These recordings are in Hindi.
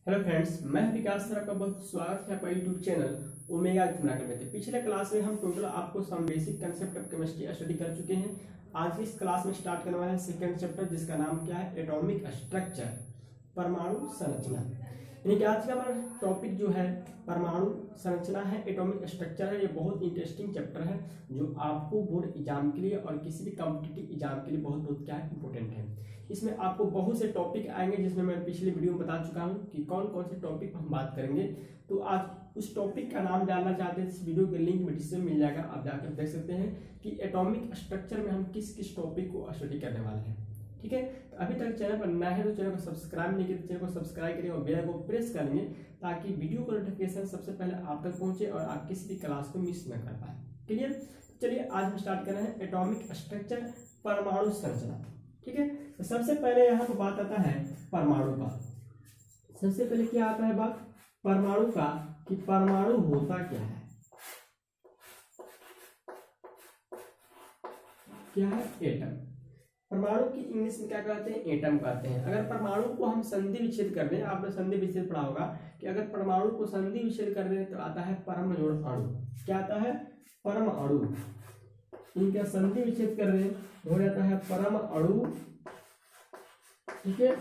हेलो फ्रेंड्स, मैं विकास सर का बहुत स्वागत है आपका यूट्यूब चैनल ओमेगा में। पिछले क्लास में हम टोटल आपको some basic concept of chemistry study कर चुके हैं। आज इस क्लास में स्टार्ट करने वाले हैं सेकंड चैप्टर, जिसका नाम क्या है, एटॉमिक स्ट्रक्चर, परमाणु संरचना। यानी कि आज का हमारा टॉपिक जो है परमाणु संरचना है, एटॉमिक स्ट्रक्चर है। ये बहुत इंटरेस्टिंग चैप्टर है जो आपको बोर्ड एग्जाम के लिए और किसी भी कॉम्पिटिटिव एग्जाम के लिए बहुत क्या है, इंपॉर्टेंट है। इसमें आपको बहुत से टॉपिक आएंगे, जिसमें मैं पिछले वीडियो में बता चुका हूं कि कौन कौन से टॉपिक हम बात करेंगे। तो आज उस टॉपिक का नाम जानना चाहते हैं, इस वीडियो के लिंक में डिस्क्रिप्शन में मिल जाएगा, आप जाकर देख सकते हैं कि एटॉमिक स्ट्रक्चर में हम किस किस टॉपिक को स्टडी करने वाले हैं। ठीक है, तो अभी तक चैनल पर नया है तो चैनल को सब्सक्राइब नहीं किया तो चैनल को सब्सक्राइब करें और बेल को प्रेस करेंगे, ताकि वीडियो का नोटिफिकेशन सबसे पहले आप तक पहुंचे और आप किसी भी क्लास को मिस न कर पाए। क्लियर? चलिए आज हम स्टार्ट कर रहे हैं एटॉमिक स्ट्रक्चर, परमाणु संरचना। ठीक है, तो सबसे पहले यहाँ पर बात आता है परमाणु का। सबसे पहले क्या आता है बात परमाणु का, कि परमाणु होता क्या है। क्या है? एटम। परमाणु की इंग्लिश में क्या कहते हैं? एटम कहते हैं। अगर परमाणु को हम संधि विच्छेद कर दें, आपने संधि विच्छेद पढ़ा होगा कि अगर परमाणु को संधि विच्छेद कर दें तो आता है परम जोड़ अणु। क्या आता है? परम अणु। इनका संधि विच्छेद कर दें हो जाता है परम अणु। ठीक है,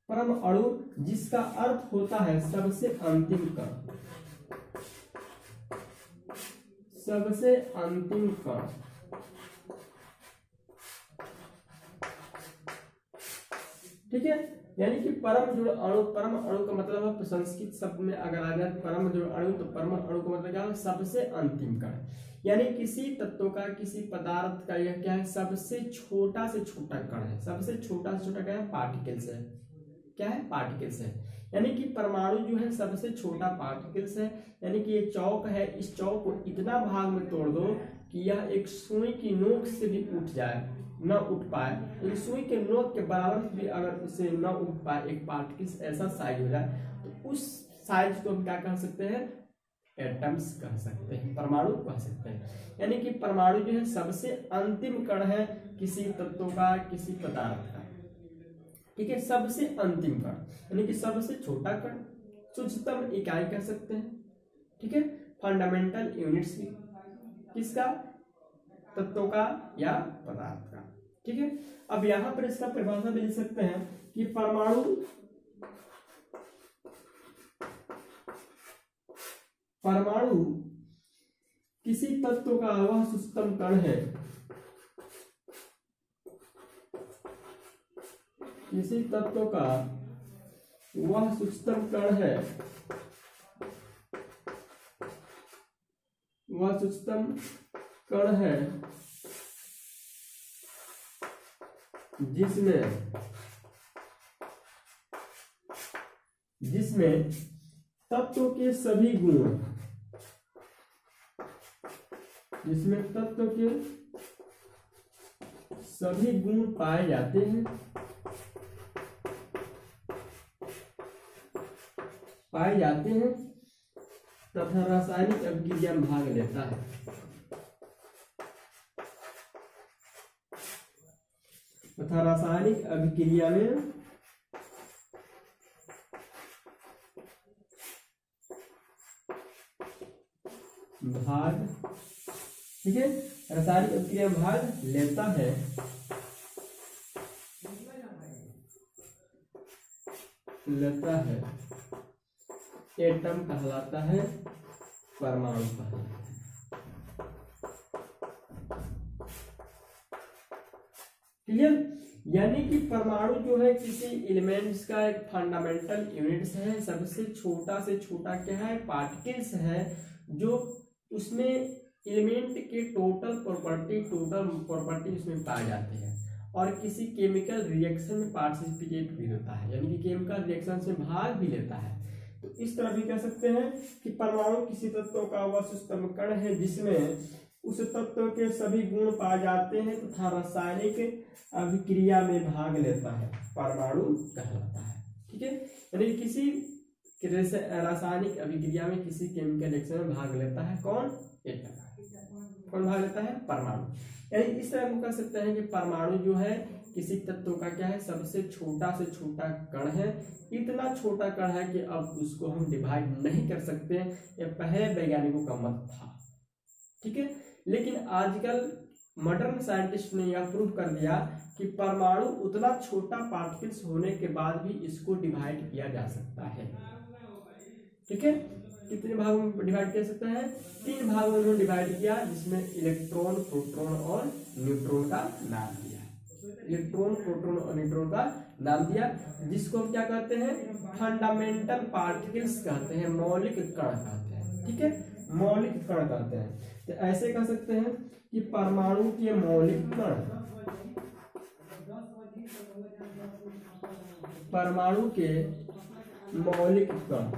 परम अणु, जिसका अर्थ होता है सबसे अंतिम कण। सबसे अंतिम कण। ठीक है, यानी कि परम जोड़ अणु, परम अणु का मतलब है, संस्कृत शब्द में अगर आ जाए परम जोड़ अणु, तो परम अणु का मतलब क्या है? सबसे अंतिम कण। यानी किसी तत्व का, किसी पदार्थ का यह क्या है? सबसे छोटा से छोटा कण है। सबसे छोटा से छोटा क्या है? पार्टिकल्स है। क्या है? पार्टिकल्स है। यानी कि परमाणु जो है सबसे छोटा पार्टिकल्स है। यानी कि ये चौक है, इस चौक को इतना भाग में तोड़ दो कि यह एक सुई की नोक से भी उठ जाए, न उठ पाए, तो सुई के नोक के बराबर भी अगर इसे न उठ पाए एक पार्टिकल्स, ऐसा साइज हो जाए, तो उस साइज को हम क्या कह सकते हैं? एटम्स कह सकते हैं, परमाणु कह सकते हैं। यानी कि परमाणु जो है सबसे अंतिम कण है किसी तत्व का, किसी पदार्थ का। ठीक है, सबसे अंतिम कण यानी कि सबसे छोटा कण, सूक्ष्मतम इकाई कह सकते हैं। ठीक है, फंडामेंटल यूनिट्स भी किसका? तत्व का या पदार्थ का। ठीक है, अब यहां पर इसका परिभाषा भी लिख सकते हैं कि परमाणु किसी तत्व का वह सूक्ष्मतम कण है, किसी तत्व का वह सूक्ष्मतम कण है, वह सूक्ष्मतम कण है जिसमें तत्व के सभी गुण, जिसमें तत्व के सभी गुण पाए जाते हैं, तथा रासायनिक अभिक्रिया में भाग लेता है। तथा रासायनिक अभिक्रिया में भाग, ठीक है, रासायनिक अभिक्रिया में भाग लेता है, एटम कहलाता है, परमाणु कहलाता है। क्लियर? यानी कि परमाणु जो है किसी एलिमेंट्स का एक फंडामेंटल यूनिट्स है, सबसे छोटा से छोटा क्या है? पार्टिकल्स है, जो उसमें एलिमेंट के टोटल प्रॉपर्टी उसमें पाए जाते हैं, और किसी केमिकल रिएक्शन में पार्टिसिपेट भी होता है, यानी कि केमिकल रिएक्शन से भाग भी लेता है। तो इस तरह भी कह सकते हैं कि परमाणु किसी तत्व का वह सूक्ष्मतम कण है जिसमें उस तत्व के सभी गुण पाए जाते हैं तथा रासायनिक अभिक्रिया में भाग लेता है, परमाणु कहलाता है। ठीक है, यानी किसी रासायनिक अभिक्रिया में, किसी केमिकल रिएक्शन में भाग लेता है कौन? एटम। कौन भाग लेता है? परमाणु। यानी इस तरह हम कह सकते हैं कि परमाणु जो है किसी तत्व का क्या है, सबसे छोटा से छोटा कण है, इतना छोटा कण है कि अब उसको हम डिवाइड नहीं कर सकते। ये पहले वैज्ञानिकों का मत था, ठीक है। लेकिन आजकल मॉडर्न साइंटिस्ट ने यह प्रूव कर दिया कि परमाणु उतना छोटा पार्टिकल्स होने के बाद भी इसको डिवाइड किया जा सकता है, ठीक है। कितने भागों में डिवाइड किया सकता है, 3 भागों में उन्होंने डिवाइड किया, जिसमें इलेक्ट्रॉन, प्रोटॉन और न्यूट्रॉन का नाम दिया। इलेक्ट्रॉन, प्रोटॉन और न्यूट्रॉन का नाम दिया, जिसको हम क्या कहते हैं, फंडामेंटल पार्टिकल्स कहते हैं, मौलिक कण कहते हैं, ठीक है, मौलिक कण कहते हैं। तो ऐसे कह सकते हैं कि परमाणु के मौलिक कण, परमाणु के मौलिक कण,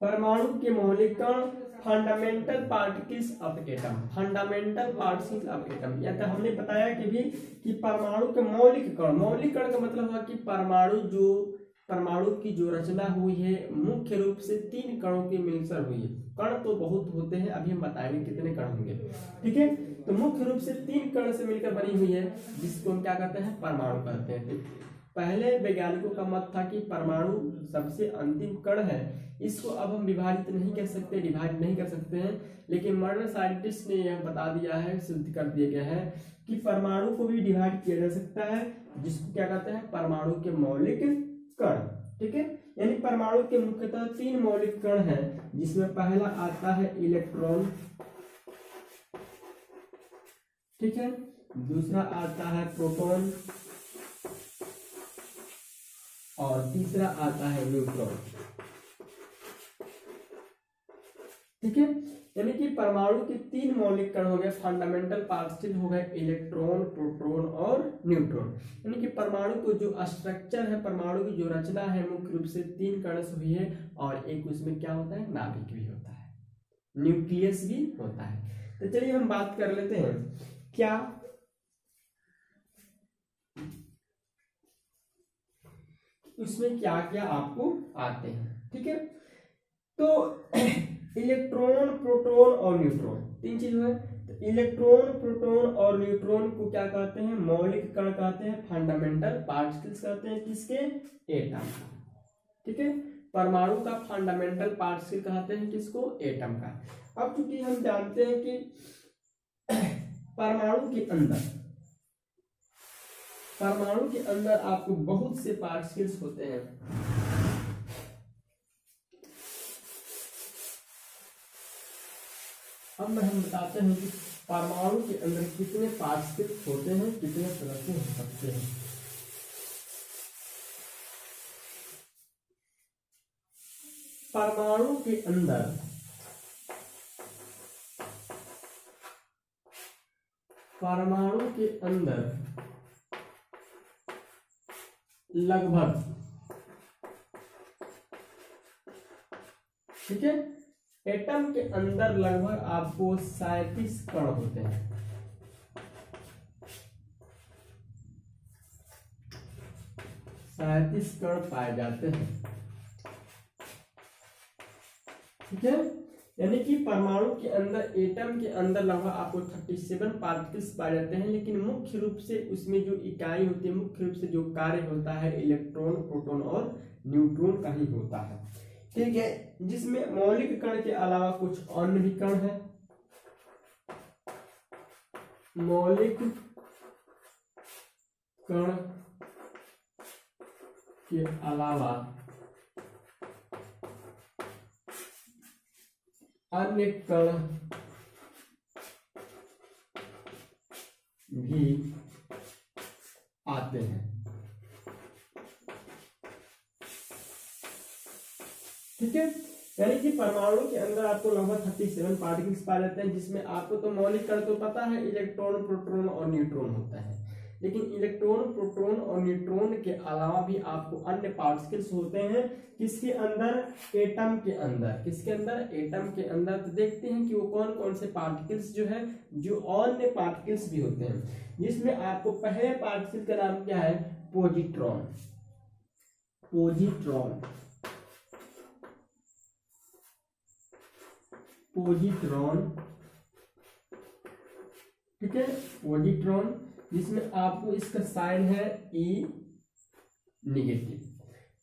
परमाणु के मौलिक कण fundamental particles of atom, fundamental particles of atom. या तो हमने बताया कि भी कि परमाणु के मौलिक कण, मौलिक कण का मतलब हुआ कि परमाणु की जो रचना हुई है मुख्य रूप से 3 कणों की मिलकर हुई है। कण तो बहुत होते हैं, अभी हम बताएंगे कितने कण होंगे, ठीक है। तो मुख्य रूप से 3 कण से मिलकर बनी हुई है, जिसको हम क्या कहते हैं, परमाणु कहते हैं। पहले वैज्ञानिकों का मत था कि परमाणु सबसे अंतिम कण है, इसको अब हम विभाजित नहीं कर सकते, डिवाइड नहीं कर सकते हैं। लेकिन मॉडर्न साइंटिस्ट ने यह बता दिया है, सिद्ध कर दिया गया है कि परमाणु को भी डिवाइड किया जा सकता है, जिसको क्या कहते हैं, परमाणु के मौलिक कण, ठीक है। यानी परमाणु के मुख्यतः 3 मौलिक कण हैं, जिसमें पहला आता है इलेक्ट्रॉन, ठीक है, दूसरा आता है प्रोटॉन और तीसरा आता है न्यूट्रॉन, ठीक है। यानी कि परमाणु के 3 मौलिक कण हो गए, फंडामेंटल पार्टिकल हो गए इलेक्ट्रॉन, प्रोटॉन और न्यूट्रॉन। यानी कि परमाणु को जो स्ट्रक्चर है, परमाणु की जो रचना है, मुख्य रूप से 3 कण से हुई है, और एक उसमें क्या होता है, नाभिक भी होता है, न्यूक्लियस भी होता है। तो चलिए हम बात कर लेते हैं क्या उसमें क्या क्या आपको आते हैं, ठीक है। तो इलेक्ट्रॉन, प्रोटॉन और न्यूट्रॉन, 3 चीज है। तो इलेक्ट्रॉन, प्रोटॉन और न्यूट्रॉन को क्या कहते हैं, मौलिक कण कहते हैं, फंडामेंटल पार्टिकल्स कहते हैं, किसके, एटम का, ठीक है। परमाणु का फंडामेंटल पार्टिकल कहते हैं किसको, एटम का। अब चूंकि हम जानते हैं कि परमाणु के अंदर आपको बहुत से पार्टिकल्स होते हैं। अब हम बताते हैं कि परमाणु के अंदर कितने पार्टिकल्स होते हैं, कितने तरह के हो सकते हैं। परमाणु के अंदर लगभग, ठीक है, एटम के अंदर लगभग आपको 37 कण होते हैं, 37 कण पाए जाते हैं, ठीक है। यानी कि परमाणु के अंदर, एटम के अंदर लगभग आपको 37 पार्टिकल्स पाए जाते हैं। लेकिन मुख्य रूप से उसमें जो इकाई होती है, मुख्य रूप से जो कार्य होता है, इलेक्ट्रॉन, प्रोटॉन और न्यूट्रॉन का ही होता है, ठीक है। जिसमें मौलिक कण के अलावा कुछ अन्य भी कण है, मौलिक कण के अलावा अन्य कण भी आते हैं, ठीक है। यानी कि परमाणु के अंदर आपको लगभग 37 पार्टिकल्स पाए जाते हैं, जिसमें आपको तो मौलिक कण तो पता है, इलेक्ट्रॉन, प्रोटॉन और न्यूट्रॉन होता है। लेकिन इलेक्ट्रॉन, प्रोटॉन और न्यूट्रॉन के अलावा भी आपको अन्य पार्टिकल्स होते हैं, किसके अंदर, एटम के अंदर। किसके अंदर, एटम के अंदर। तो देखते हैं कि वो कौन कौन से पार्टिकल्स जो है, जो अन्य पार्टिकल्स भी होते हैं, जिसमें आपको पहले पार्टिकल का नाम क्या है, पॉजिट्रॉन, पॉजिट्रॉन, ठीक है, पॉजिट्रॉन, जिसमें आपको इसका साइन है ई नेगेटिव,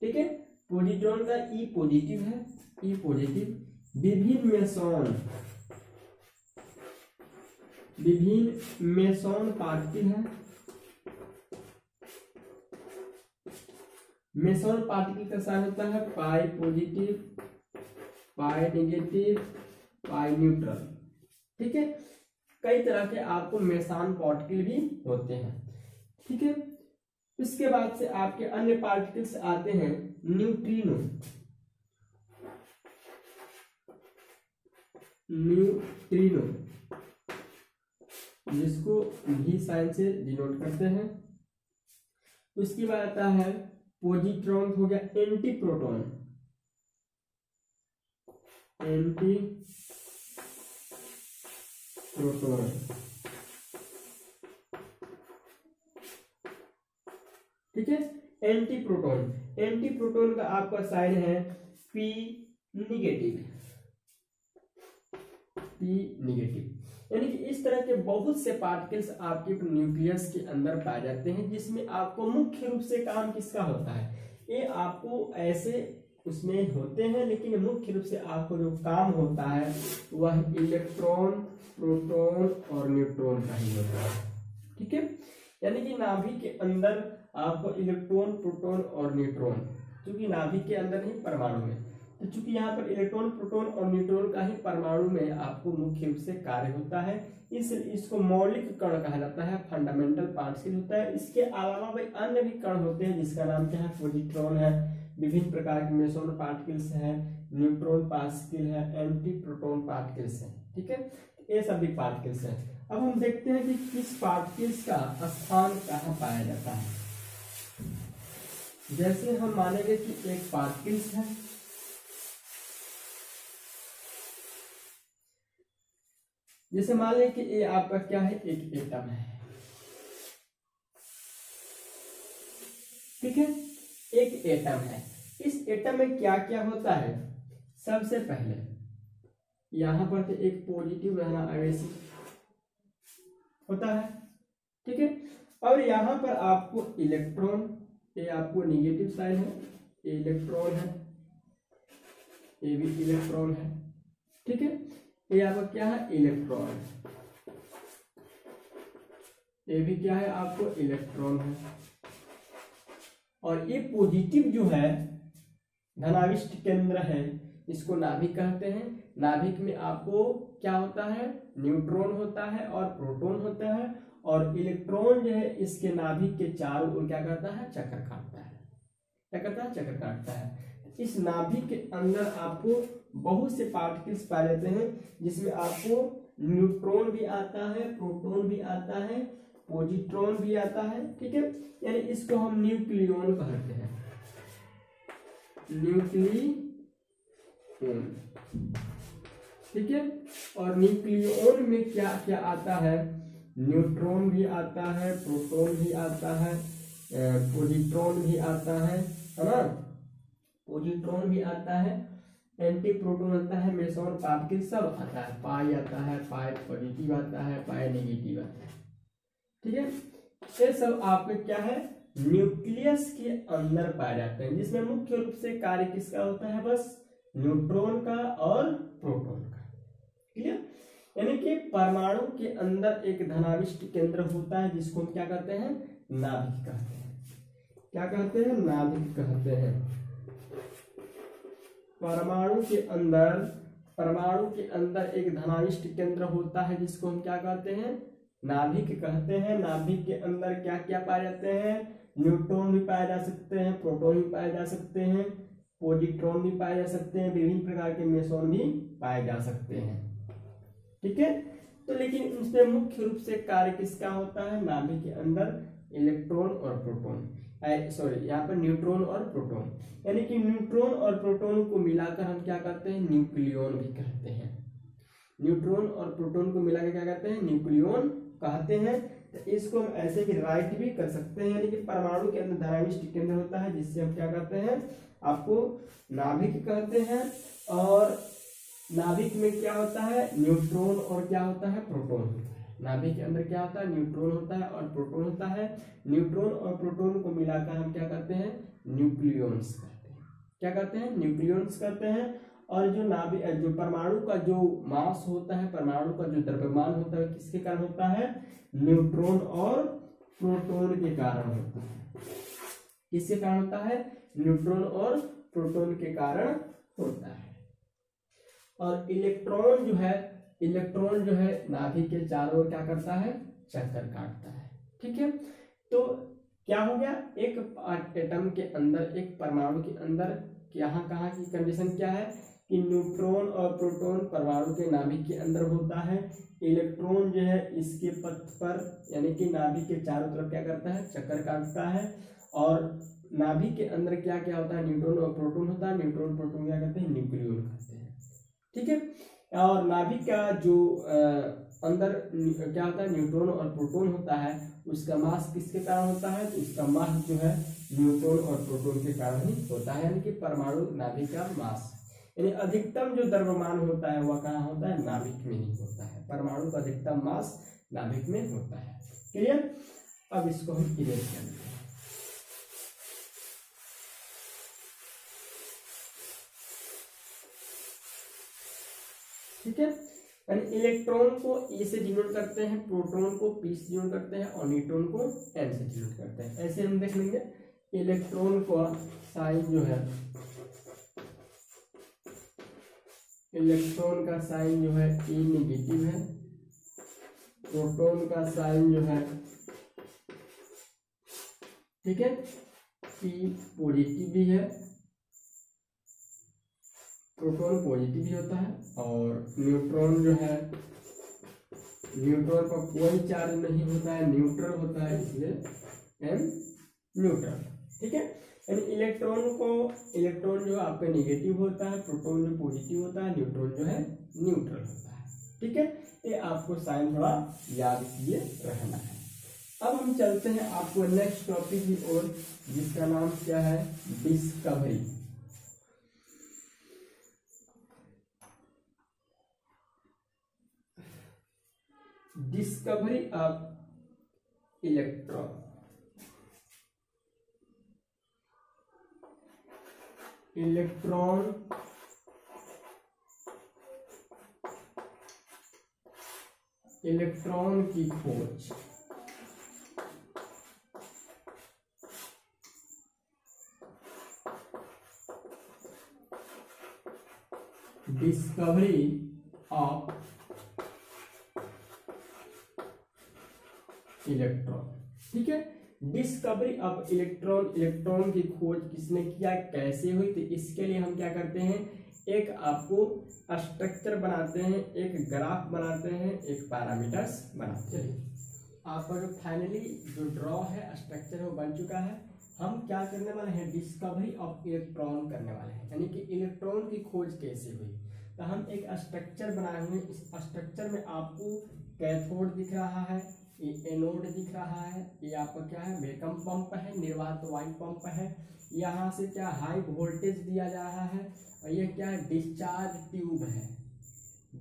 ठीक है। पॉजिट्रॉन का ई पॉजिटिव है, ई पॉजिटिव। विभिन्न मेसॉन पार्टिकल है। मेसॉन पार्टिकल का साइन होता है पाई पॉजिटिव, पाई नेगेटिव, पाई न्यूट्रल, ठीक है। कई तरह के आपको मेसॉन पार्टिकल भी होते हैं, ठीक है। इसके बाद से आपके अन्य पार्टिकल्स आते हैं न्यूट्रिनो, न्यूट्रिनो जिसको भी साइन से डिनोट करते हैं। उसके बाद आता है पॉजिट्रॉन, हो गया एंटी प्रोटॉन, एंटी प्रोटॉन, ठीक है। एंटी प्रोटॉन, एंटी प्रोटॉन का आपका साइन है पी निगेटिव, पी निगेटिव। यानी कि इस तरह के बहुत से पार्टिकल्स आपके न्यूक्लियस के अंदर पाए जाते हैं, जिसमें आपको मुख्य रूप से काम किसका होता है, ये आपको ऐसे उसमें होते हैं, लेकिन मुख्य रूप से आपको जो काम होता है वह इलेक्ट्रॉन, प्रोटॉन और न्यूट्रॉन का ही होता है, ठीक है। यानी कि नाभिक के अंदर आपको इलेक्ट्रॉन, प्रोटॉन और न्यूट्रॉन, क्योंकि नाभिक के अंदर ही परमाणु में, तो चूंकि यहाँ पर इलेक्ट्रॉन, प्रोटॉन और न्यूट्रॉन का ही परमाणु में आपको मुख्य रूप से कार्य होता है, इसको मौलिक कण कहा जाता है, फंडामेंटल पार्टिकल होता है। इसके अलावा भाई अन्य भी कण होते हैं, जिसका नाम क्या है, पॉजिट्रॉन है, विभिन्न प्रकार के मेसॉन पार्टिकल्स हैं, न्यूट्रॉन पार्टिकल है, एंटी प्रोटॉन पार्टिकल्स हैं, ठीक है। ये सभी पार्टिकल्स हैं। अब हम देखते हैं कि किस पार्टिकल्स का स्थान कहाँ पाया जाता है। जैसे हम मानेंगे कि एक पार्टिकल्स है, जैसे मान लें कि ये आपका क्या है, एक एटम है, ठीक है, एक एटम है। इस एटम में क्या क्या होता है, सबसे पहले यहां पर तो एक पॉजिटिव रहना आवश्यक होता है, ठीक है। और यहां पर आपको इलेक्ट्रॉन, ये आपको नेगेटिव साइन है, ये इलेक्ट्रॉन है, ये भी इलेक्ट्रॉन है, ठीक है। ये आपका क्या है, इलेक्ट्रॉन, ये भी क्या है, आपको इलेक्ट्रॉन है। और ये पॉजिटिव जो है धनाविष्ट केंद्र है, इसको नाभिक कहते हैं। नाभिक में आपको क्या होता है, न्यूट्रॉन होता है और प्रोटॉन होता है, और इलेक्ट्रॉन जो है इसके नाभिक के चारों ओर क्या करता है, चक्कर काटता है, क्या करता है, चक्कर काटता है। इस नाभिक के अंदर आपको बहुत से पार्टिकल्स पाए जाते हैं, जिसमें आपको न्यूट्रॉन भी आता है, प्रोटॉन भी आता है, पॉजिट्रॉन भी आता है, ठीक है। यानी इसको हम न्यूक्लियॉन कहते हैं, न्यूक्लियॉन, ठीक है। और न्यूक्लियॉन में क्या क्या आता है, न्यूट्रॉन भी आता है, प्रोटॉन भी आता है, पॉजिट्रॉन भी आता है ना, पॉजिट्रॉन भी आता है, एंटी प्रोटॉन आता है, मेसॉन पार्टिकल सब आता है, पाई आता है, पाई पॉजिटिव आता है, पाई नेगेटिव आता है, ठीक है। ये सब आपके क्या है, न्यूक्लियस के अंदर पाए जाते हैं, जिसमें मुख्य रूप से कार्य किसका होता है, बस न्यूट्रॉन का और प्रोटॉन का, क्लियर। यानी कि परमाणु के अंदर एक धनाविष्ट केंद्र होता है, जिसको हम क्या कहते हैं, नाभिक कहते हैं, क्या कहते हैं, नाभिक कहते हैं। परमाणु के अंदर एक धनाविष्ट केंद्र होता है, जिसको हम क्या कहते हैं, नाभिक कहते हैं। नाभिक के अंदर क्या क्या पाए जाते हैं, न्यूट्रॉन भी पाए जा सकते हैं, प्रोटॉन भी पाए जा सकते हैं, पॉजिट्रॉन भी पाए जा सकते हैं, विभिन्न प्रकार के मेसॉन भी पाए जा सकते हैं, ठीक है। तो लेकिन उसमें मुख्य रूप से कार्य किसका होता है, नाभिक के अंदर इलेक्ट्रॉन और प्रोटॉन, सॉरी यहाँ पर न्यूट्रॉन और प्रोटॉन, यानी कि न्यूट्रॉन और प्रोटॉन को मिलाकर हम क्या करते हैं, न्यूक्लियॉन भी कहते हैं। न्यूट्रॉन और प्रोटॉन को मिलाकर क्या कहते हैं, न्यूक्लियॉन कहते हैं। तो इसको हम ऐसे भी राइट भी कर सकते हैं, यानी कि परमाणु के अंदर धनाविष्ट केंद्र होता है, जिससे हम क्या करते हैं, आपको नाभिक कहते हैं। और नाभिक में क्या होता है, न्यूट्रॉन और क्या होता है, प्रोटॉन होता है। नाभिक के अंदर क्या होता है, न्यूट्रॉन होता है और प्रोटॉन होता है। न्यूट्रॉन और प्रोटॉन को मिलाकर हम क्या करते हैं, न्यूक्लियॉन्स करते हैं। क्या करते हैं, न्यूक्लियॉन्स करते हैं। और जो नाभिक जो परमाणु का जो मास होता है, परमाणु का जो द्रव्यमान होता है, किसके कारण होता है, न्यूट्रॉन और प्रोटॉन के कारण होता है। किसके कारण होता है, न्यूट्रॉन और प्रोटॉन के कारण होता है। और इलेक्ट्रॉन जो है नाभिक के चारों ओर क्या करता है, चक्कर काटता है। ठीक है, तो क्या हो गया, एक एटम के अंदर, एक परमाणु के अंदर यहाँ कहाँ की कंडीशन क्या है कि न्यूट्रॉन और प्रोटॉन परमाणु के नाभिक के अंदर होता है। इलेक्ट्रॉन जो है इसके पथ पर यानी कि नाभिक के चारों तरफ क्या करता है, चक्कर काटता है। और नाभिक के अंदर क्या क्या होता है, न्यूट्रॉन और प्रोटॉन होता है। न्यूट्रॉन प्रोटॉन क्या करते हैं, न्यूक्लियॉन करते हैं। ठीक है, और नाभिक का जो अंदर क्या होता है, न्यूट्रॉन और प्रोटॉन होता है, उसका मास किसके कारण होता है, तो उसका मास जो है न्यूट्रॉन और प्रोटॉन के कारण ही होता है। यानी कि परमाणु नाभिक का मास, यानी अधिकतम जो द्रव्यमान होता है वह कहाँ होता है, नाभिक में ही होता है। परमाणु का अधिकतम मास नाभिक में होता है। क्लियर, अब इसको हम क्लियर करते हैं। ठीक है, इलेक्ट्रॉन को ए से डिनोट करते हैं, प्रोटॉन को पी से डिनोट करते हैं और न्यूट्रॉन को एन से डिनोट करते हैं। ऐसे हम देख लेंगे, इलेक्ट्रॉन का साइन जो है, इलेक्ट्रॉन का साइन जो है ए नेगेटिव है, प्रोटॉन का साइन जो है, ठीक है, पी पॉजिटिव भी है, प्रोटॉन पॉजिटिव भी होता है। और न्यूट्रॉन जो है, न्यूट्रॉन पर कोई चार्ज नहीं होता है, न्यूट्रल होता है, इसलिए एन न्यूट्रल। ठीक है, यानी इलेक्ट्रॉन जो आपका नेगेटिव होता है, प्रोटॉन जो पॉजिटिव होता है, न्यूट्रॉन जो है न्यूट्रल होता है। ठीक है, ये आपको साइन थोड़ा याद किए रहना है। अब हम चलते हैं आपको नेक्स्ट टॉपिक की ओर, जिसका नाम क्या है, discovery. Discovery of electron. Electron की खोज। Discovery of electron. ठीक है, डिस्कवरी ऑफ इलेक्ट्रॉन की खोज किसने किया, कैसे हुई, तो इसके लिए हम क्या करते हैं, एक आपको स्ट्रक्चर बनाते हैं, एक ग्राफ बनाते हैं, एक पैरामीटर्स बनाते हैं। आपका जो फाइनली जो ड्रॉ है, स्ट्रक्चर है, वो बन चुका है। हम क्या करने वाले हैं, डिस्कवरी ऑफ इलेक्ट्रॉन करने वाले हैं, यानी कि इलेक्ट्रॉन की खोज कैसे हुई। तो हम एक स्ट्रक्चर बनाए हुए, इस स्ट्रक्चर में आपको कैथोड दिख रहा है, ये एनोड दिख रहा है, ये आपका क्या है, वैक्यूम पंप है, निर्वात वायु पंप है। यहाँ से क्या हाई वोल्टेज दिया जा रहा है, और ये क्या है, डिस्चार्ज ट्यूब है।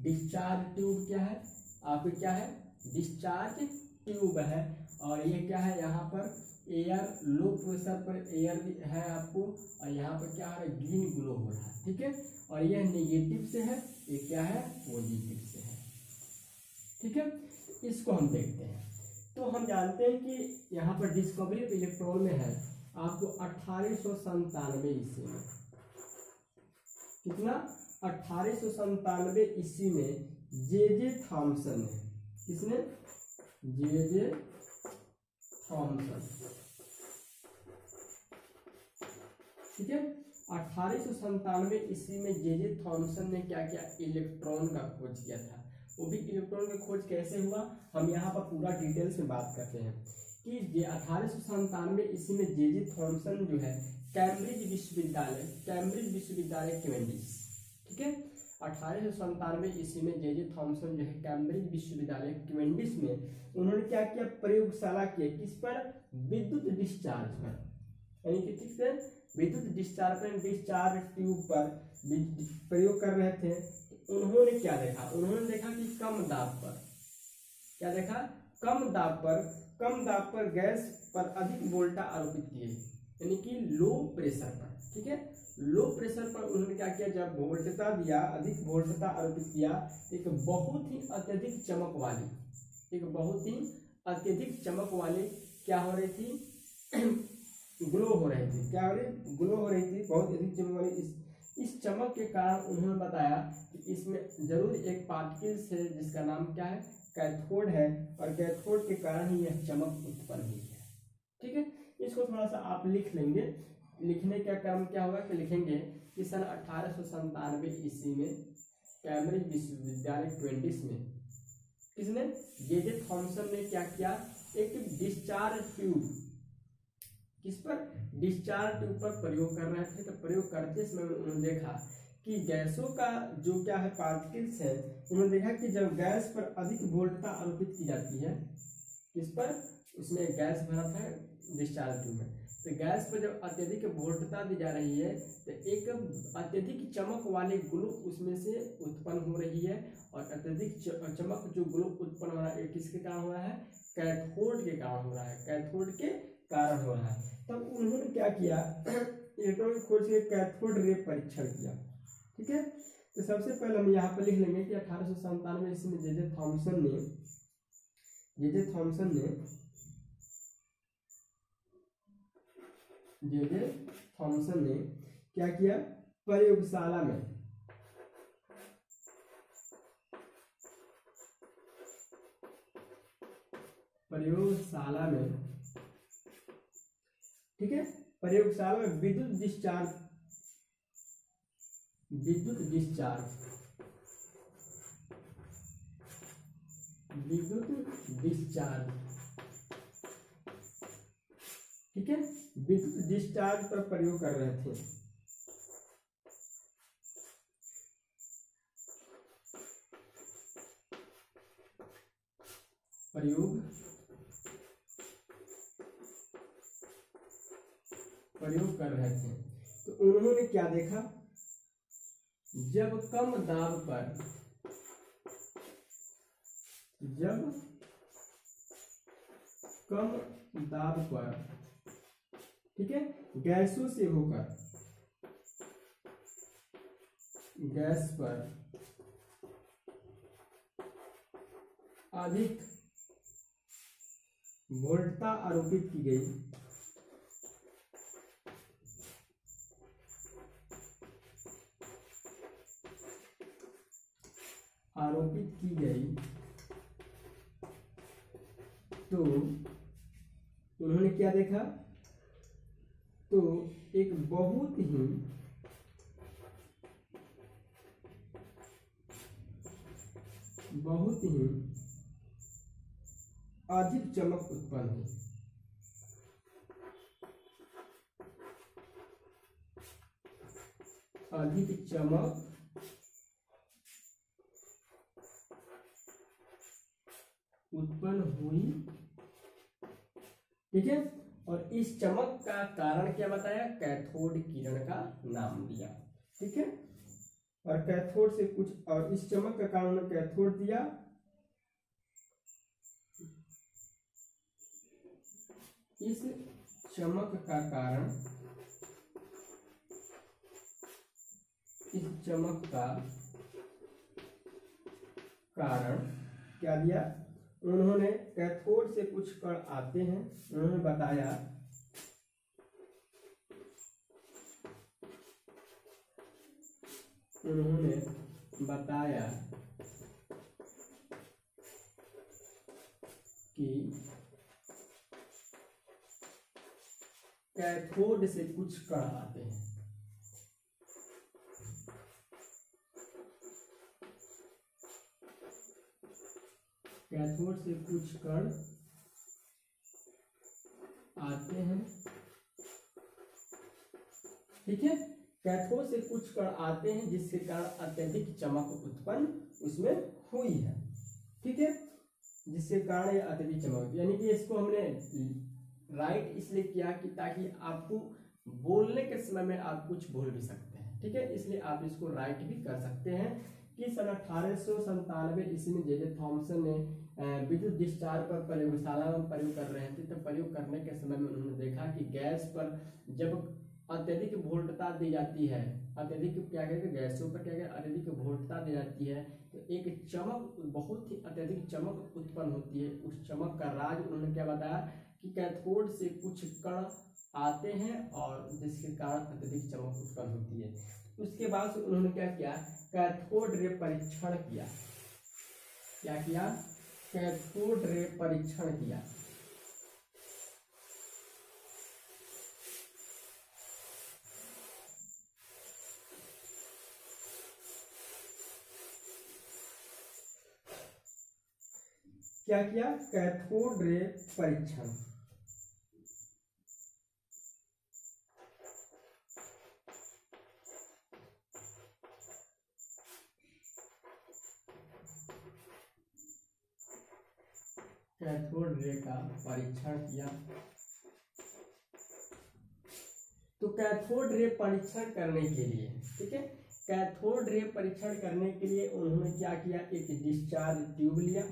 डिस्चार्ज ट्यूब क्या है, आपको क्या है, डिस्चार्ज ट्यूब है। और ये क्या है, यहाँ पर एयर, लो प्रेशर पर एयर है आपको, और यहाँ पर क्या है, ग्रीन ग्लो हो रहा है। ठीक है, और यह नेगेटिव से है, ये क्या है, पॉजिटिव से है। ठीक है, इसको हम देखते हैं। तो हम जानते हैं कि यहाँ पर डिस्कवरी ऑफ इलेक्ट्रॉन में है आपको 1897 ईस्वी में, कितना, 1897 ईस्वी में जे थॉमसन ने, किसने, जे थॉमसन। ठीक है, 1897 ईस्वी में जे थॉमसन ने क्या किया, इलेक्ट्रॉन का खोज किया था। वो भी इलेक्ट्रॉन का खोज कैसे हुआ, हम यहाँ पर पूरा डिटेल्स में बात करते हैं कि 1897 ईस्वी में जे थॉमसन जो है कैम्ब्रिज विश्वविद्यालय कैवेंडिश। ठीक है, 1897 ईस्वी में जे थॉमसन जो है कैम्ब्रिज विश्वविद्यालय कैवेंडिश में उन्होंने क्या किया, प्रयोगशाला किया, किस पर, विद्युत डिस्चार्ज पर, यानी कि किस पर, विद्युत डिस्चार्ज पर, डिस्चार्ज ट्यूब पर प्रयोग कर रहे थे। उन्होंने क्या देखा, उन्होंने देखा कि कम दाब पर, क्या देखा, कम दाब पर गैस पर अधिक वोल्टा आरोपित किए, यानी कि लो प्रेशर पर, ठीक है, लो प्रेशर पर उन्होंने क्या किया, जब वोल्टता दिया, अधिक वोल्टता आरोपित किया, एक बहुत ही अत्यधिक चमक वाली, एक बहुत ही अत्यधिक चमक वाली क्या हो रही थी, ग्लो हो रही थी, क्या हो रही, ग्लो हो रही थी, बहुत अधिक चमक वाली। इस चमक के कारण उन्होंने बताया कि इसमें जरूर एक पार्टिकल्स है जिसका नाम क्या है, कैथोड है, और कैथोड के कारण ही यह चमक उत्पन्न हुई है, ठीक है। इसको थोड़ा सा आप लिख लेंगे, लिखने का क्रम क्या होगा कि लिखेंगे कि सन 1897 ईस्वी में कैम्ब्रिज विश्वविद्यालय ट्वेंटिस में किसने, जे थॉमसन ने क्या किया, एक डिस्चार्ज ट्यूब, किस पर, डिस्चार्ज ट्यूब पर प्रयोग कर रहे थे। तो प्रयोग करते समय उन्होंने देखा कि गैसों का जो क्या है, पार्टिकल्स है, उन्होंने देखा कि जब गैस पर अधिक वोल्टता आरोपित की जाती है, किस पर, उसमें गैस भरा था डिस्चार्ज ट्यूब में, तो गैस पर जब अत्यधिक वोल्टता दी जा रही है तो एक अत्यधिक चमक वाले ग्लो उसमें से उत्पन्न हो रही है, और अत्यधिक चमक जो ग्लो उत्पन्न हो रहा है किसके कारण हो रहा है, कैथोड के कारण हो रहा है, कैथोड के कारण हो रहा है। तब उन्होंने क्या किया, इलेक्ट्रॉन की खोज से कैथोड रे परीक्षण किया, ठीक है। तो सबसे पहले हम यहाँ पर लिख लेंगे कि 1897 ईस्वी में जे थॉमसन ने क्या किया, प्रयोगशाला में ठीक है, प्रयोगशाला में विद्युत डिस्चार्ज, ठीक है, विद्युत डिस्चार्ज पर प्रयोग कर रहे थे। प्रयोग कर रहे थे। तो उन्होंने क्या देखा, जब कम दाब पर ठीक है, गैसों से होकर गैस पर अधिक वोल्टता आरोपित की गई, तो उन्होंने क्या देखा, तो एक बहुत ही अधिक चमक उत्पन्न हुई, अधिक चमक उत्पन्न हुई, ठीक है। और इस चमक का कारण क्या बताया, कैथोड किरण का नाम दिया, ठीक है। और कैथोड से कुछ, और इस चमक का कारण कैथोड दिया, इस चमक का कारण, क्या दिया, उन्होंने कैथोड से कुछ कण आते हैं, उन्होंने बताया कि कैथोड से कुछ कण आते हैं, कैथोड से कुछ कण आते हैं, ठीक है। कैथोड से कुछ कण आते हैं जिसके कारण अत्यधिक चमक उत्पन्न उसमें हुई है, ठीक है, जिसके कारण यह अत्यधिक चमक, यानी कि इसको हमने राइट इसलिए किया कि ताकि आपको बोलने के समय में आप कुछ बोल भी सकते हैं, ठीक है, इसलिए आप इसको राइट भी कर सकते हैं कि सन 1897 ईस्वी में जे थॉमसन ने विद्युत डिस्चार्ज पर प्रयोगशाला में प्रयोग कर रहे थे। तो प्रयोग करने के समय में उन्होंने देखा कि गैस पर जब अत्यधिक वोल्टता दी जाती है, अत्यधिक क्या कहते हैं गैसों पर क्या कहते अत्यधिक वोल्टता दी जाती है, तो एक चमक, बहुत ही अत्यधिक चमक उत्पन्न होती है। उस चमक का राज उन्होंने क्या बताया कि कैथोड से कुछ कण आते हैं और जिसके कारण अत्यधिक चमक उत्पन्न होती है। उसके बाद उन्होंने क्या किया, कैथोड रे परीक्षण किया। क्या किया? कैथोड रे परीक्षण किया। क्या किया? कैथोड रे परीक्षण। कैथोड रे का परीक्षण किया। तो कैथोड रे परीक्षण करने के लिए, ठीक है, कैथोड रे परीक्षण करने के लिए उन्होंने क्या किया, एक डिस्चार्ज ट्यूब लिया।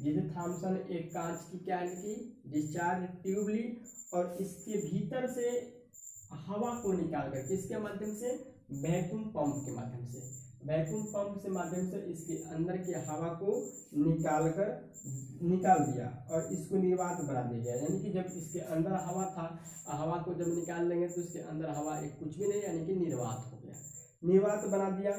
जे थॉमसन ने एक कांच की क्या की डिस्चार्ज ट्यूब ली और इसके भीतर से हवा को निकाल कर, किसके माध्यम से? वैक्यूम पंप के माध्यम से। वैक्यूम पंप से माध्यम से इसके अंदर की हवा को निकाल दिया और इसको निर्वात बना दिया गया। यानी कि जब इसके अंदर हवा था, हवा को जब निकाल लेंगे तो इसके अंदर हवा एक कुछ भी नहीं, यानी कि निर्वात हो गया, निर्वात बना दिया।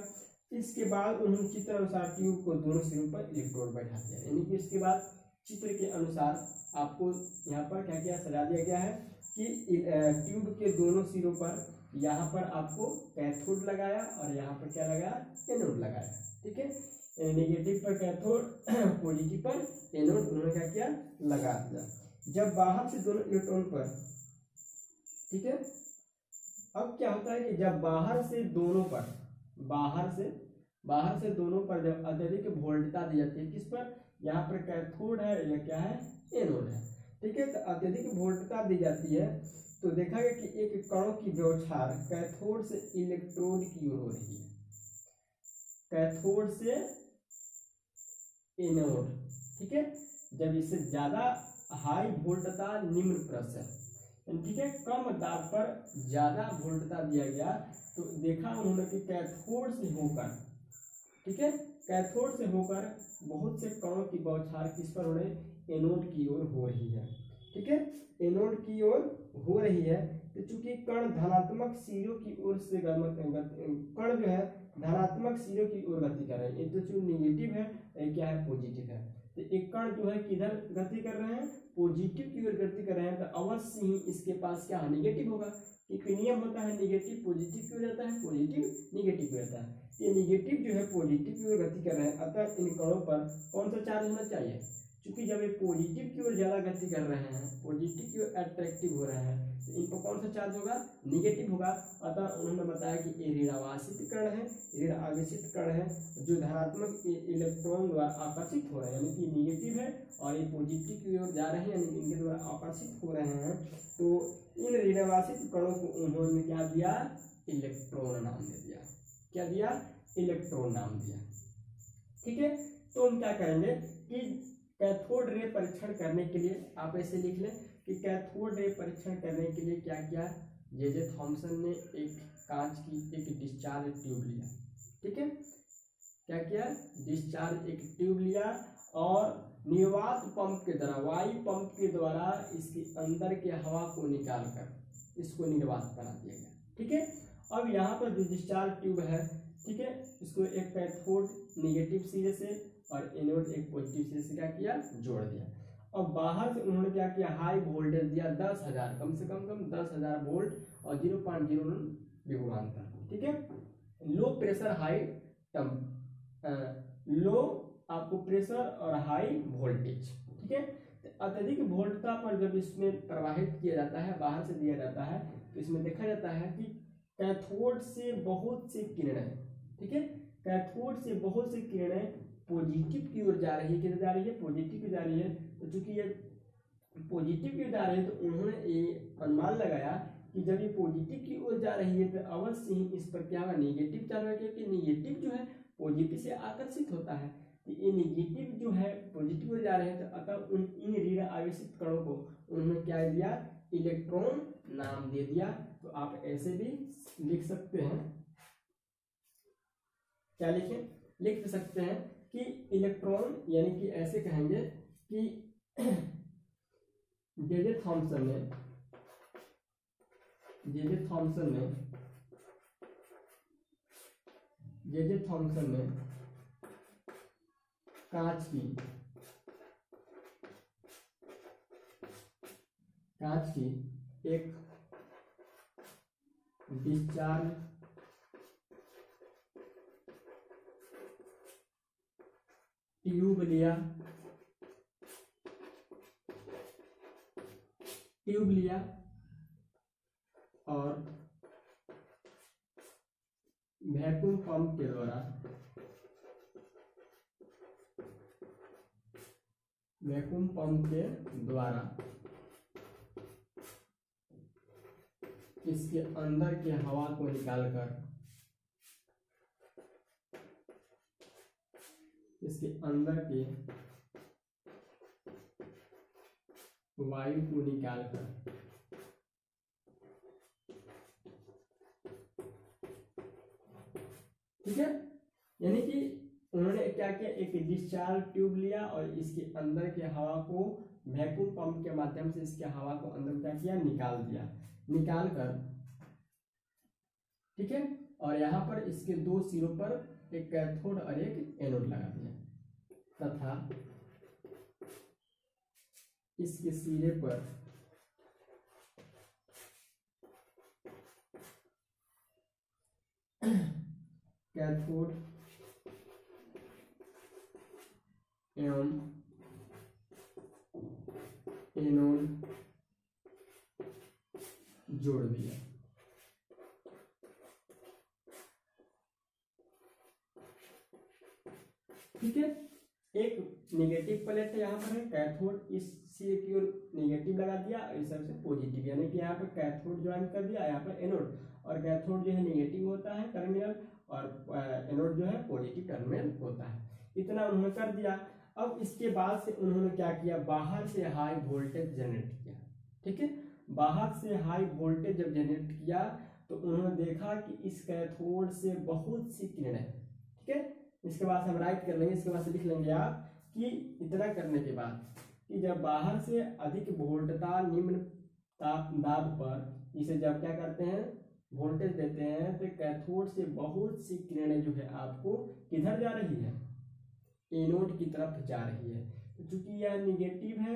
इसके बाद उन्होंने चित्र अनुसार ट्यूब को दोनों सिरों पर इलेक्ट्रोड बैठा दिया। यानी कि इसके बाद चित्र के अनुसार आपको यहाँ पर क्या क्या सजा दिया गया है कि ट्यूब के दोनों सिरों पर यहाँ पर आपको कैथोड लगाया और यहाँ पर क्या लगाया, एनोड लगाया। ठीक है, नेगेटिव पर कैथोड, पॉजिटिव पर एनोड उन्होंने क्या किया, लगा दिया। जब बाहर से दोनों इलेक्ट्रॉन पर, ठीक है, अब क्या होता है कि जब बाहर से दोनों पर जब अत्यधिक वोल्टता दी जाती है, किस पर? यहाँ पर कैथोड है या क्या है, एनोड है। ठीक है, तो अत्यधिक वोल्टता दी जाती है तो देखा गया कि एक कणों की बौछार कैथोड से इलेक्ट्रोड की ओर हो रही है, कैथोड से एनोड। ठीक है, जब इससे ज्यादा हाई वोल्टता निम्न प्रेशर, ठीक है, कम दाब पर ज्यादा वोल्टता दिया गया तो देखा उन्होंने कि कैथोड से होकर, ठीक है, कैथोड से होकर बहुत से कणों की बौछार किस पर हो रही, एनोड की ओर हो रही है। ठीक है, एनोड की ओर हो रही है। तो चूंकि कण धनात्मक सिरों की ओर से कण जो है धनात्मक सिरों की ओर गति कर रहे हैं, एक तो जो निगेटिव है एक क्या है, पॉजिटिव है। तो एक कण जो है किधर गति कर रहे हैं, पॉजिटिव की ओर गति कर रहे हैं, तो अवश्य ही इसके पास क्या निगेटिव होगा। एक नियम होता है, निगेटिव पॉजिटिव की ओर जाता है, पॉजिटिव निगेटिव की ओर जाता है। ये निगेटिव जो है पॉजिटिव की ओर गति कर रहे हैं, अतः इन कणों पर कौन सा चार्ज होना चाहिए? क्योंकि जब ये पॉजिटिव की ओर ज्यादा गति कर रहे हैं, पॉजिटिव की ओर अट्रैक्टिव हो रहे हैं, तो इन पर कौन सा चार्ज होगा, निगेटिव होगा। अतः उन्होंने बताया कि ये ऋणावासित कण है, ऋण आवेशित कण है, जो धनात्मक इलेक्ट्रॉन द्वारा आकर्षित हो रहे हैं, यानी कि निगेटिव है और ये पॉजिटिव की ओर जा रहे हैं, यानी इनके द्वारा आकर्षित हो रहे हैं। तो इन ऋणावासित कणों को उन्होंने क्या दिया, इलेक्ट्रॉन नाम दे दिया। क्या दिया, इलेक्ट्रॉन नाम दिया। ठीक है, तो हम क्या करेंगे कि कैथोड रे परीक्षण करने के लिए आप ऐसे लिख लें कि कैथोड रे परीक्षण करने के लिए क्या किया, जे थॉमसन ने एक कांच की एक डिस्चार्ज ट्यूब लिया। ठीक है, क्या किया, डिस्चार्ज एक ट्यूब लिया और निर्वात पंप के द्वारा, वायु पंप के द्वारा इसके अंदर के हवा को निकालकर इसको निर्वात बना दिया गया। ठीक है, अब यहाँ पर जो डिस्चार्ज ट्यूब है, ठीक है, इसको एक कैथोड निगेटिव सिरे से और एनोड एक पॉजिटिव सिरे से क्या किया, जोड़ दिया। और बाहर से उन्होंने क्या किया, हाई वोल्टेज दिया 10,000, कम से कम 10,000 वोल्ट और 0.01 विभवांतर। ठीक है, लो प्रेशर हाई लो आपको प्रेशर और हाई वोल्टेज। ठीक है, तो अत्यधिक वोल्टता पर जब इसमें प्रवाहित किया जाता है, बाहर से दिया जाता है, तो इसमें देखा जाता है कि कैथोड से बहुत सी किरणें, ठीक है, कैथोड से बहुत सी किरणें पॉजिटिव की ओर जा रही है। किधर जा रही है, पॉजिटिव की जा रही है। तो चूंकि ये पॉजिटिव की ओर जा रही है तो उन्होंने ये अनुमान लगाया कि जब ये पॉजिटिव की ओर जा रही है तो अवश्य ही इस पर क्या होगा, निगेटिव चार्ज होगा, क्योंकि निगेटिव जो है पॉजिटिव से आकर्षित होता है। तो ये निगेटिव जो है पॉजिटिव में जा रहे हैं, तो अतः इन ऋण आवेशित कणों को उन्होंने क्या दिया, इलेक्ट्रॉन नाम दे दिया। तो आप ऐसे भी लिख सकते हैं, क्या लिखें, लिख सकते हैं कि इलेक्ट्रॉन, यानी कि ऐसे कहेंगे कि जे थॉमसन ने कांच की एक डिस्चार्ज ट्यूब लिया और वैक्यूम पंप के द्वारा इसके अंदर के हवा को निकालकर इसके अंदर के वायु को निकालकर ठीक है, यानी कि उन्होंने क्या किया, एक डिस्चार्ज ट्यूब लिया और इसके अंदर के हवा को वैक्यूम पंप के माध्यम से इसके हवा को अंदर क्या किया, निकाल दिया, निकाल कर, ठीक है, और यहाँ पर इसके दो सिरों पर एक कैथोड और एक एनोड लगा दिया तथा इसके सिरे पर कैथोड एवं एनोड जोड़ दिया। ठीक है, एक नेगेटिव प्लेट यहाँ पर है, कैथोड इस सिरे की ओर नेगेटिव लगा दिया और इस तरफ से पॉजिटिव, यानी कि यहाँ पर कैथोड ज्वाइन कर दिया, यहाँ पर एनोड, और कैथोड जो है नेगेटिव होता है टर्मिनल और एनोड जो है पॉजिटिव टर्मिनल होता है। इतना उन्होंने कर दिया। अब इसके बाद से उन्होंने क्या किया, बाहर से हाई वोल्टेज जनरेट किया। ठीक है, बाहर से हाई वोल्टेज जब जनरेट किया तो उन्होंने देखा कि इस कैथोड से बहुत सी किरणें, ठीक है, इसके बाद हम राइट कर लेंगे, इसके बाद से लिख लेंगे आप कि इतना करने के बाद कि जब बाहर से अधिक वोल्टता निम्न दाब पर इसे जब क्या करते हैं, वोल्टेज देते हैं, तो कैथोड से बहुत सी किरणें जो है आपको किधर जा रही है, एनोड की तरफ जा रही है। तो चूंकि यह निगेटिव है,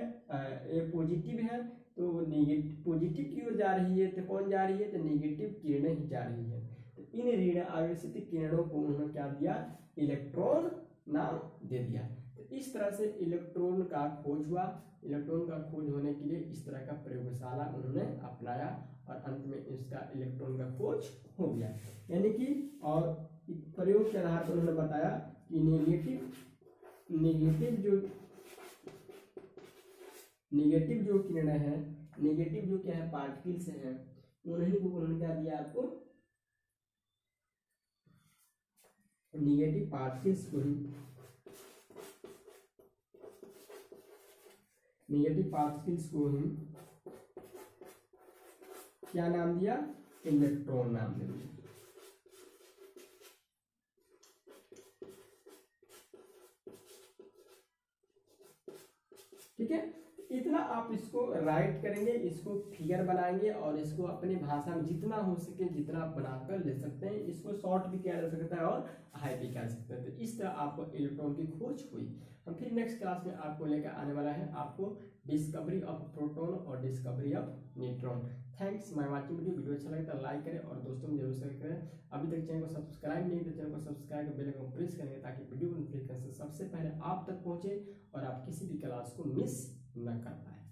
ये पॉजिटिव है, तो निगेटिव पॉजिटिव की ओर जा रही है, तो कौन जा रही है, तो निगेटिव किरणें ही जा रही है। तो इन ऋण आवेशित किरणों को उन्होंने क्या दिया, इलेक्ट्रॉन नाम दे दिया। तो इस तरह से इलेक्ट्रॉन का खोज हुआ। इलेक्ट्रॉन का खोज होने के लिए इस तरह का प्रयोगशाला उन्होंने अपनाया और अंत में इसका इलेक्ट्रॉन का खोज हो गया। यानी कि और प्रयोग के आधार पर उन्होंने बताया कि नेगेटिव जो किरणें हैं, नेगेटिव जो क्या है पार्टिकल्स हैं, उन्हीं को उन्होंने क्या दिया आपको, नेगेटिव पार्टिकल्स को ही क्या नाम दिया, इलेक्ट्रॉन नाम दे दिया। ठीक है, इतना आप इसको राइट करेंगे, इसको फिगर बनाएंगे और इसको अपनी भाषा में जितना हो सके जितना आप बनाकर ले सकते हैं। इसको शॉर्ट भी किया जा सकता है और हाई भी किया जा सकता है। तो इस तरह आपको इलेक्ट्रॉन की खोज हुई। हम फिर नेक्स्ट क्लास में आपको लेकर आने वाला है आपको डिस्कवरी ऑफ प्रोटॉन और discovery of neutron. Thanks my watching video अच्छा लगे तो लाइक करें और दोस्तों में जरूर शेयर करें। अभी तक चैनल को सब्सक्राइब नहीं तो चैनल को सब्सक्राइब कर बेल आइकन को प्रेस करेंगे ताकि वीडियो नोटिफिकेशन सबसे पहले आप तक पहुंचे और आप किसी भी क्लास को मिस न कर पाए।